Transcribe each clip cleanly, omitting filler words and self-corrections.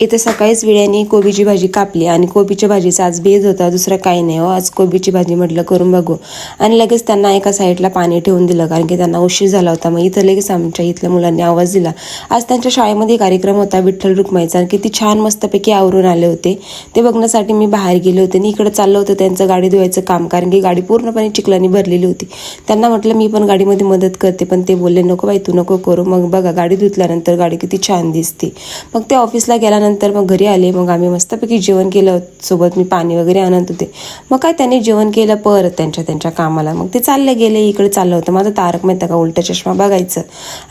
इथे सकाळीच विड्याने कोबीची भाजी कापली आणि कोबीच्या भाजीचा आज बेज होता, दुसरं काही नाही हो. आज कोबीची भाजी म्हटलं करून बघू आणि लगेच त्यांना एका साईडला पाणी ठेवून दिलं, कारण की त्यांना उशीर झाला होता. मग इथं लगेच आमच्या इथल्या मुलांनी आवाज दिला. आज त्यांच्या शाळेमध्ये कार्यक्रम होता विठ्ठल रुक्माईचा, किती छान मस्तपैकी आवरून आले होते ते बघण्यासाठी मी बाहेर गेले होते. आणि इकडे चाललं होतं त्यांचं गाडी धुवायचं काम, कारण की गाडी पूर्णपणे चिखलाने भरलेली होती. त्यांना म्हटलं मी पण गाडीमध्ये मदत करते, पण ते बोलले नको बाई तू नको करू. मग बघा गाडी धुतल्यानंतर गाडी किती छान दिसते. मग ते ऑफिसला गेल्यानंतर मग घरी आले. मग आम्ही मस्तपैकी जेवण केलं, सोबत मी पाणी वगैरे आणत होते. मग काय त्यांनी जेवण केलं परत त्यांच्या कामाला. मग ते चालले गेले. इकडे चाललं होतं माझं तारक मेहता का उलटा चष्मा बघायचं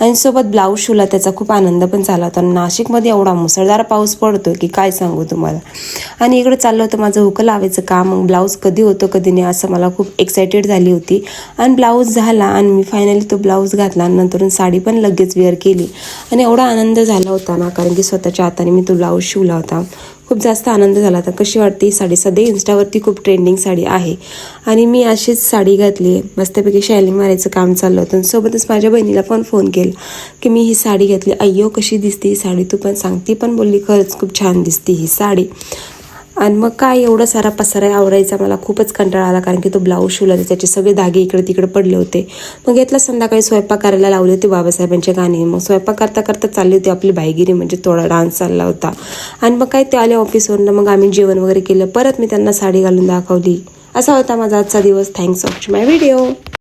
आणि सोबत ब्लाऊज शिवला. त्याचा खूप आनंद पण झाला होता. नाशिकमध्ये एवढा मुसळधार पाऊस पडतो की काय सांगू तुम्हाला. आणि इकडे चाललं होतं माझं हुकं लावायचं काम. मग ब्लाऊज कधी होतं कधी नाही असं मला खूप एक्सायटेड झाली होती. आणि ब्लाऊज झाला आणि मी फायनली तो ब्लाऊज घातला. नंतरून साडी पण लगेच वेअर केली आणि एवढा आनंद झाला होता ना, कारण की स्वतःच्या हाताने मी तो ब्लाऊज शिवला होता. खूप जास्त आनंद झाला होता. कशी वाटते ही साडी? सध्या इन्स्टावरती खूप ट्रेंडिंग साडी आहे आणि मी अशीच साडी घातली. मस्तपैकी शायनिंग मारायचं काम चाललं होतं. सोबतच माझ्या बहिणीला पण फोन केला की मी ही साडी घेतली, अय्यो कशी दिसते ही साडी, तू पण सांग. ती पण बोलली खरंच खूप छान दिसते ही साडी. आणि मग काय एवढा सारा पसारा आवरायचा मला खूपच कंटाळा आला, कारण की तो ब्लाऊज शिवला त्याचे सगळे धागे इकडे तिकडे पडले होते. मग घेतला संध्याकाळी स्वयंपाक करायला लावले होते बाबासाहेबांचे गाणे. मग स्वयंपाक करता करता चालली होती आपली बाईगिरी, म्हणजे थोडा डान्स चालला होता. आणि मग काय ते आले ऑफिसवरून, मग आम्ही जेवण वगैरे केलं. परत मी त्यांना साडी घालून दाखवली. असा होता माझा आजचा दिवस. थँक्स वॉच माय व्हिडिओ.